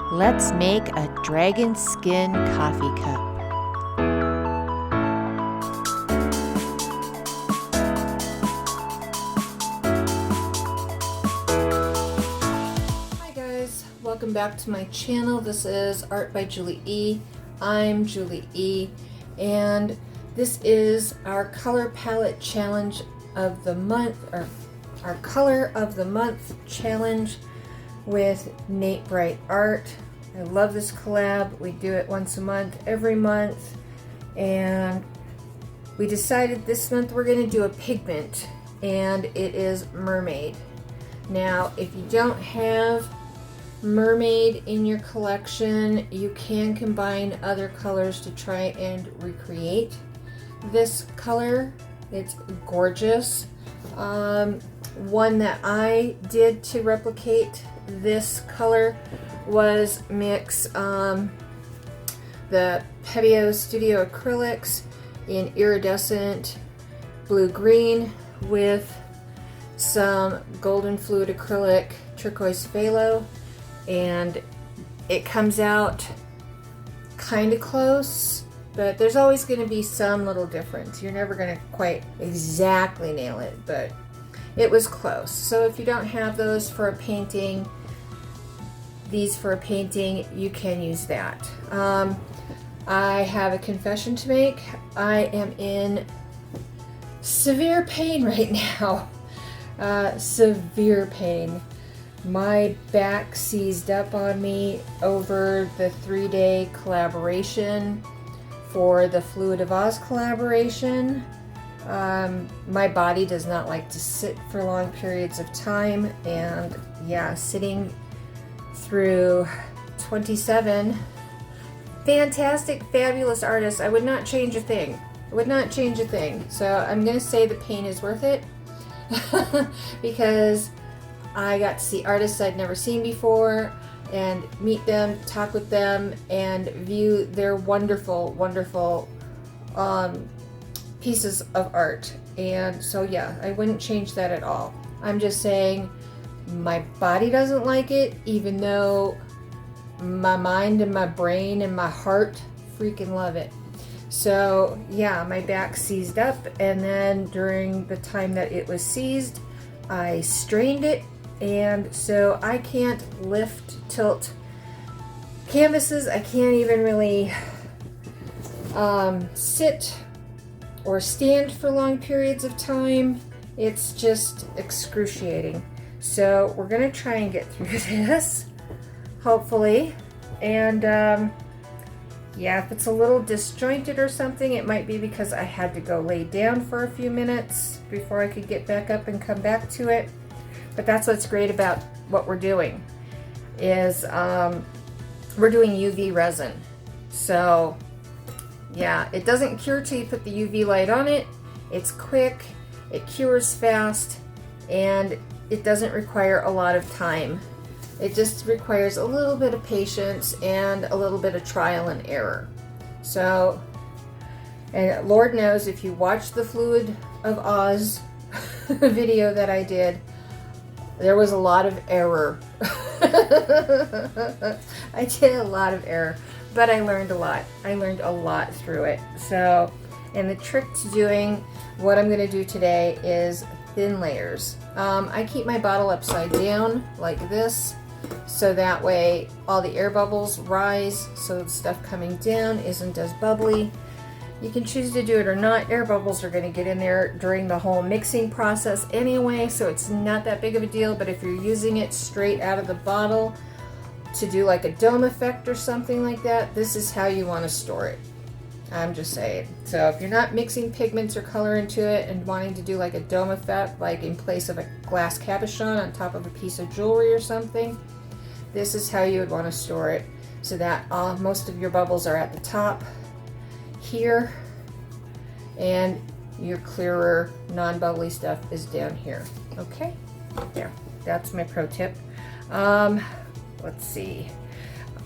Let's make a dragon skin coffee cup. Hi guys, welcome back to my channel. This is Art by Julie E. I'm Julie E. And this is our color palette challenge of the month, or our color of the month challenge with Nate Bright Art. I love this collab. We do it once a month, every month, and we decided this month we're going to do a pigment, and it is Mermaid. Now, if you don't have Mermaid in your collection, you can combine other colors to try and recreate this color. It's gorgeous. One that I did to replicate this color was mix the Pebeo Studio Acrylics in iridescent blue-green with some golden fluid acrylic turquoise phthalo, and it comes out kind of close, but there's always going to be some little difference. You're never going to quite exactly nail it, but it was close. So if you don't have those for a painting, these for a painting, you can use that. I have a confession to make. I am in severe pain right now. Severe pain. My back seized up on me over the 3-day collaboration for the Fluid of Oz collaboration. My body does not like to sit for long periods of time, and yeah, sitting through 27 fantastic, fabulous artists, I would not change a thing. I would not change a thing. So I'm going to say the pain is worth it because I got to see artists I'd never seen before and meet them, talk with them, and view their wonderful, wonderful pieces of art. And so yeah, I wouldn't change that at all. I'm just saying my body doesn't like it, even though my mind and my brain and my heart freaking love it. So yeah, my back seized up, and then during the time that it was seized, I strained it, and so I can't lift, tilt canvases. I can't even really sit or stand for long periods of time. It's just excruciating. So we're gonna try and get through this, hopefully. And yeah, if it's a little disjointed or something, it might be because I had to go lay down for a few minutes before I could get back up and come back to it. But that's what's great about what we're doing, is we're doing UV resin. So yeah, it doesn't cure till you put the UV light on it. It's quick, it cures fast, and it doesn't require a lot of time. It just requires a little bit of patience and a little bit of trial and error. So, and Lord knows if you watch the Fluid of Oz video that I did, there was a lot of error. I did a lot of error, but I learned a lot. I learned a lot through it. So, and the trick to doing what I'm going to do today is thin layers. I keep my bottle upside down like this, so that way all the air bubbles rise, so the stuff coming down isn't as bubbly. You can choose to do it or not. Air bubbles are going to get in there during the whole mixing process anyway, so it's not that big of a deal. But if you're using it straight out of the bottle to do like a dome effect or something like that, this is how you want to store it. I'm just saying. So if you're not mixing pigments or color into it and wanting to do like a dome effect, like in place of a glass cabochon on top of a piece of jewelry or something, this is how you would want to store it, so that most of your bubbles are at the top here, and your clearer, non-bubbly stuff is down here. Okay, there. That's my pro tip. Let's see.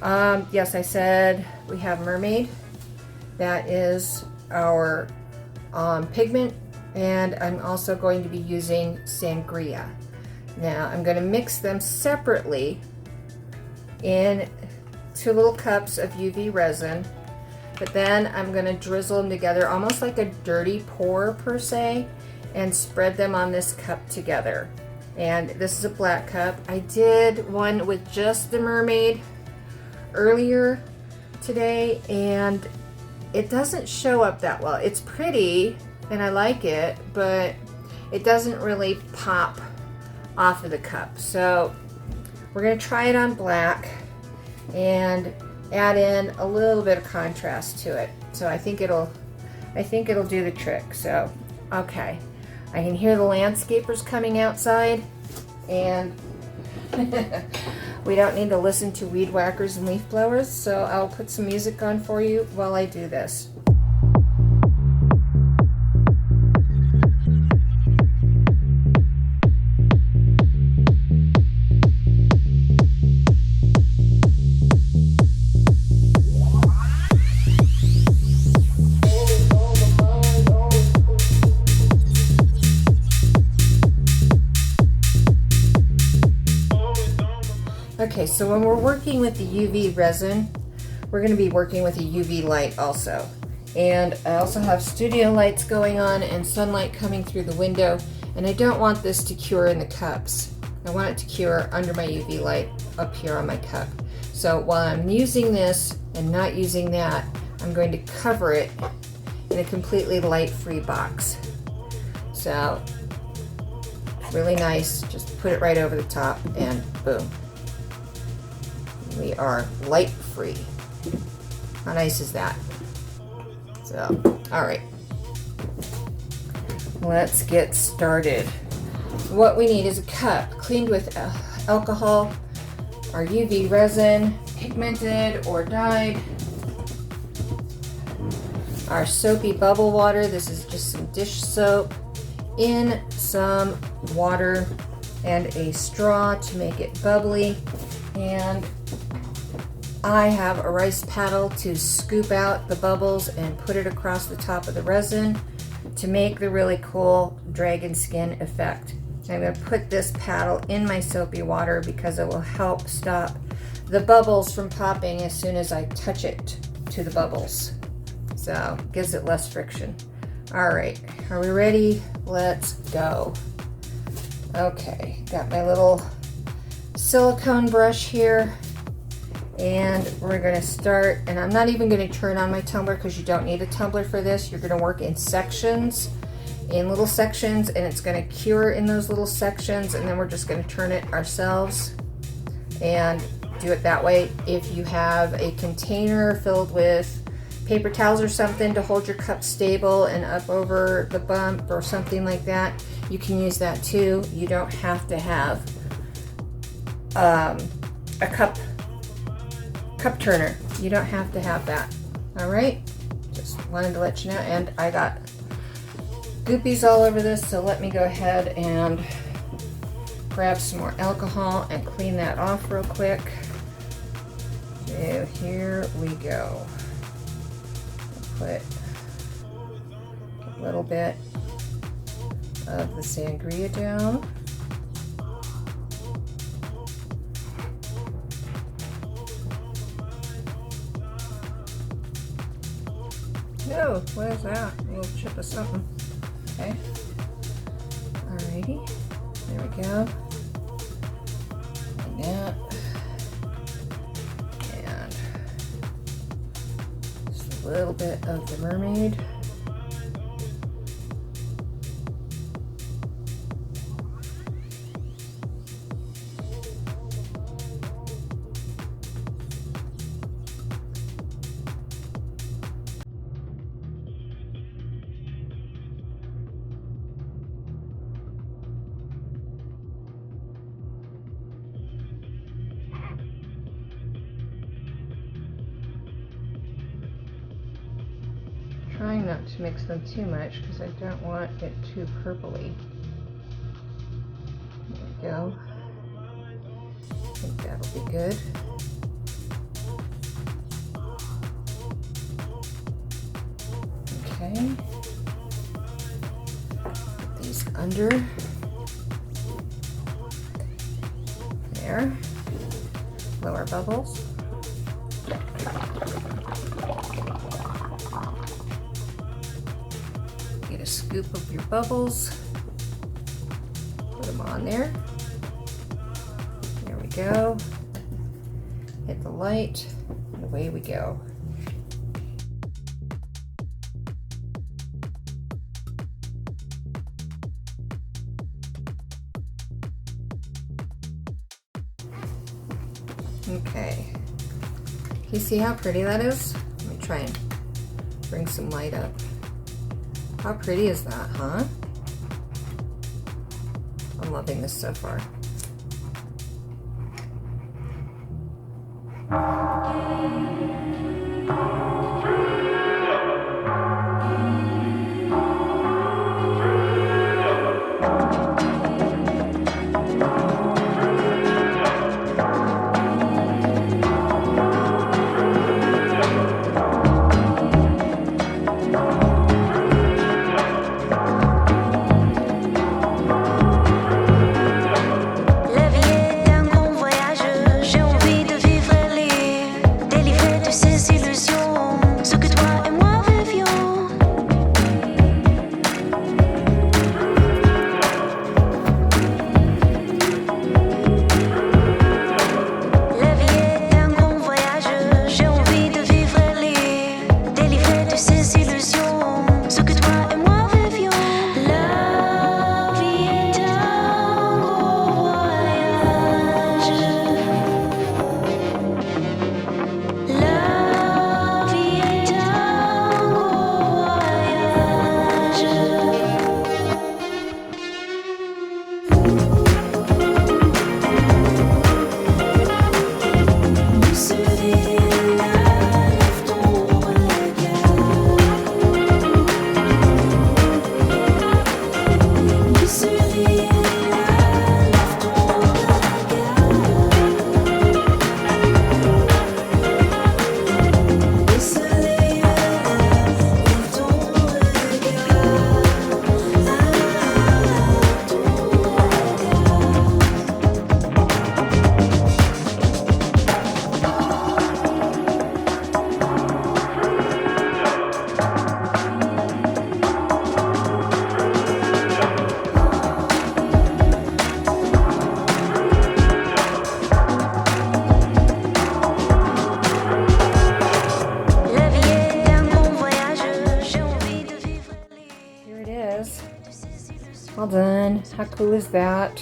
Yes, I said we have Mermaid. That is our pigment, and I'm also going to be using Sangria. Now I'm going to mix them separately in 2 little cups of UV resin, but then I'm going to drizzle them together almost like a dirty pour per se, and spread them on this cup together. And this is a black cup. I did one with just the mermaid earlier today, and it doesn't show up that well. It's pretty and I like it, but it doesn't really pop off of the cup. So we're going to try it on black and add in a little bit of contrast to it. So I think it'll do the trick. So okay, I can hear the landscapers coming outside, and we don't need to listen to weed whackers and leaf blowers, so I'll put some music on for you while I do this. Okay, so when we're working with the UV resin, we're going to be working with a UV light also. And I also have studio lights going on and sunlight coming through the window, and I don't want this to cure in the cups. I want it to cure under my UV light up here on my cup. So while I'm using this and not using that, I'm going to cover it in a completely light-free box. So really nice, just put it right over the top and boom. We are light free. How nice is that? So, all right. Let's get started. What we need is a cup cleaned with alcohol, our UV resin, pigmented or dyed, our soapy bubble water. This is just some dish soap, in some water and a straw to make it bubbly, and I have a rice paddle to scoop out the bubbles and put it across the top of the resin to make the really cool dragon skin effect. I'm going to put this paddle in my soapy water because it will help stop the bubbles from popping as soon as I touch it to the bubbles. So it gives it less friction. All right, are we ready? Let's go. Okay, got my little silicone brush here. And we're going to start, and I'm not even going to turn on my tumbler because you don't need a tumbler for this. You're going to work in sections, in little sections, and it's going to cure in those little sections, and then we're just going to turn it ourselves and do it that way. If you have a container filled with paper towels or something to hold your cup stable and up over the bump or something like that, you can use that too. You don't have to have a cup turner. You don't have to have that. All right, just wanted to let you know. And I got goopies all over this, so let me go ahead and grab some more alcohol and clean that off real quick. So here we go. Put a little bit of the sangria down. Oh, what is that? A little chip of something. Okay. Alrighty. There we go. Like that. And just a little bit of the mermaid. Trying not to mix them too much because I don't want it too purpley. There we go. I think that'll be good. Okay. Put these under. There. Lower bubbles. Get a scoop of your bubbles. Put them on there. There we go. Hit the light, and away we go. Okay. You see how pretty that is? Let me try and bring some light up. How pretty is that, huh? I'm loving this so far. All done. How cool is that?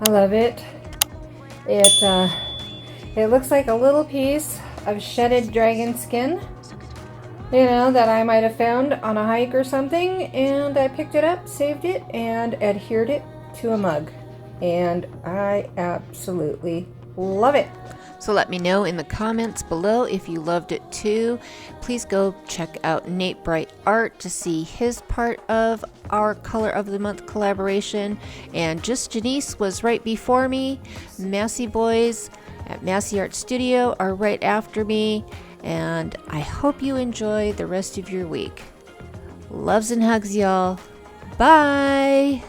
I love it. It looks like a little piece of shedded dragon skin, you know, that I might have found on a hike or something, and I picked it up, saved it, and adhered it to a mug. And I absolutely love it. So let me know in the comments below if you loved it too. Please go check out Nate Bright Art to see his part of our Color of the Month collaboration. And Just Janice was right before me. Massey Boys at Massey Art Studio are right after me. And I hope you enjoy the rest of your week. Loves and hugs, y'all. Bye!